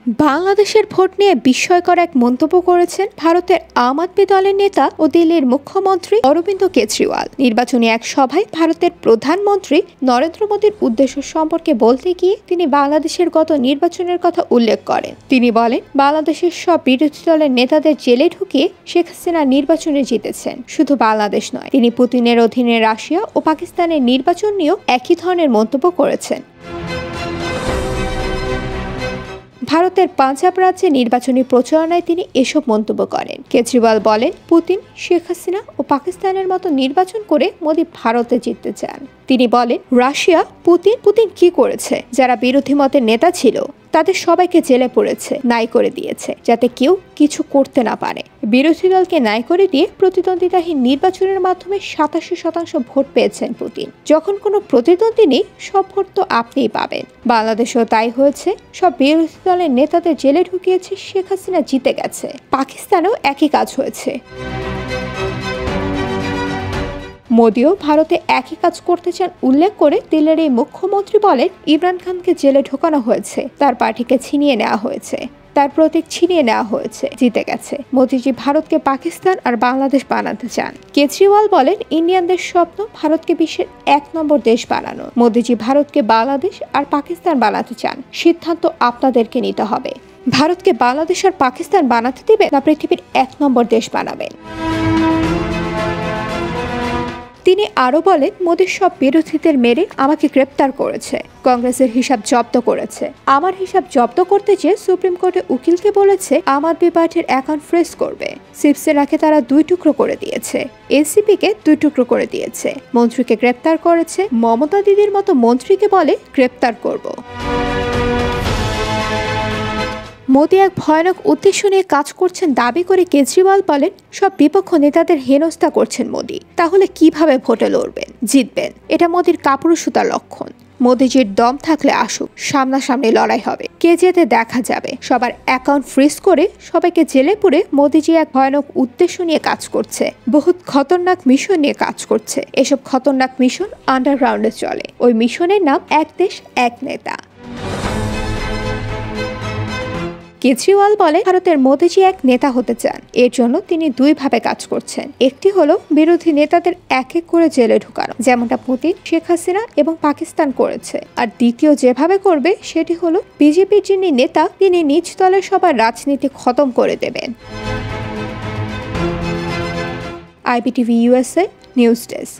বাংলাদেশের ভোট নিয়ে বিস্ময়কর এক মন্তব্য করেছেন ভারতের আম আদমি দলের নেতা ও দিল্লির মুখ্যমন্ত্রী অরবিন্দ কেজরিওয়াল। নির্বাচনী এক সভায় ভারতের প্রধানমন্ত্রী নরেন্দ্র মোদীর উদ্দেশ্য সম্পর্কে বলতে গিয়ে তিনি বাংলাদেশের গত নির্বাচনের কথা উল্লেখ করেন। তিনি বলেন, বাংলাদেশের সব বিরোধী দলের নেতাদের জেলে ঢুকিয়ে শেখ হাসিনা নির্বাচনে জিতেছেন। শুধু বাংলাদেশ নয়, তিনি পুতিনের অধীনে রাশিয়া ও পাকিস্তানের নির্বাচন নিয়েও একই ধরনের মন্তব্য করেছেন। ভারতের পাঞ্জাব রাজ্যে নির্বাচনী প্রচারণায় তিনি এসব মন্তব্য করেন। কেজরিওয়াল বলেন, পুতিন, শেখ হাসিনা ও পাকিস্তানের মতো নির্বাচন করে মোদি ভারতে জিততে চান। তিনি বলেন, রাশিয়া পুতিন কি করেছে? যারা বিরোধী মতের নেতা ছিল তাদের সবাইকে জেলে পড়েছে, নাই করে দিয়েছে, যাতে কেউ কিছু করতে না পারে। বিরোধী দলকে নাই করে দিয়ে প্রতিদ্বন্দ্বিতাহীন নির্বাচনের মাধ্যমে 87% ভোট পেয়েছেন পুতিন। যখন কোনো প্রতিদ্বন্দ্বী নেই, সব ভোট তো আপনিই পাবেন। বাংলাদেশেও তাই হয়েছে। সব বিরোধী দলের নেতাদের জেলে ঢুকিয়েছে, শেখ হাসিনা জিতে গেছে। পাকিস্তানেও একই কাজ হয়েছে। মোদিও ভারতে একই কাজ করতে চান উল্লেখ করে দিল্লির এই মুখ্যমন্ত্রী বলেন, ইমরান খানকে জেলে ঢোকানো হয়েছে, তার পার্টিকে ছিনিয়ে নেওয়া হয়েছে, তার প্রতীক ছিনিয়ে নেওয়া হয়েছে, জিতে গেছে। মোদিজি ভারতকে পাকিস্তান আর বাংলাদেশ বানাতে চান। কেজরিওয়াল বলেন, ইন্ডিয়ানদের স্বপ্ন ভারতকে বিশ্বের 1 নম্বর দেশ বানানো। মোদিজি ভারতকে বাংলাদেশ আর পাকিস্তান বানাতে চান। সিদ্ধান্ত আপনাদেরকে নিতে হবে। ভারতকে বাংলাদেশ আর পাকিস্তান বানাতে দিবে না পৃথিবীর 1 নম্বর দেশ বানাবেন। তিনি আরো বলেন, মোদির সব বিরোধীদের মেরে আমাকে গ্রেপ্তার করেছে, কংগ্রেসের হিসাব জব্দ করেছে। আমার হিসাব জব্দ করতে চেয়ে সুপ্রিম কোর্টে উকিলকে বলেছে আম আদমি পার্টির অ্যাকাউন্ট ফ্রিজ করবে। শিবসেনাকে তারা 2 টুকরো করে দিয়েছে, এনসিপিকে 2 টুকরো করে দিয়েছে। মন্ত্রীকে গ্রেপ্তার করেছে। মমতা দিদির মতো মন্ত্রীকে বলে গ্রেপ্তার করব। মোদি এক ভয়ানক উদ্দেশ্য নিয়ে কাজ করছেন দাবি করে কেজরিওয়াল বলেন, সব বিপক্ষ নেতাদের হেনস্থা করছেন মোদি। তাহলে কিভাবে ভোটে লড়বেন, জিতবেন? এটা মোদির কাপুরুষতার লক্ষণ। মোদিজির দম থাকলে আসুক, সামনাসামনি লড়াই হবে, কে যেতে দেখা যাবে। সবার অ্যাকাউন্ট ফ্রিজ করে সবাইকে জেলে পুরে মোদিজি এক ভয়ানক উদ্দেশ্য নিয়ে কাজ করছে। বহুত খতরনাক মিশন নিয়ে কাজ করছে। এসব খতরনাক মিশন আন্ডারগ্রাউন্ডে চলে। ওই মিশনের নাম এক দেশ এক নেতা। কেজরিওয়াল বলে, ভারতের মোদিজি এক নেতা হতে চান। এর জন্য তিনি 2 ভাবে কাজ করছেন। একটি হলো বিরোধী নেতাদের এক এক করে জেলে ঢুকানো, যেমনটা পুতিন, শেখ হাসিনা এবং পাকিস্তান করেছে। আর দ্বিতীয় যেভাবে করবে সেটি হলো বিজেপির যিনি নেতা তিনি নিজ দলের সবার রাজনীতি খতম করে দেবেন। IBTV USA news desk.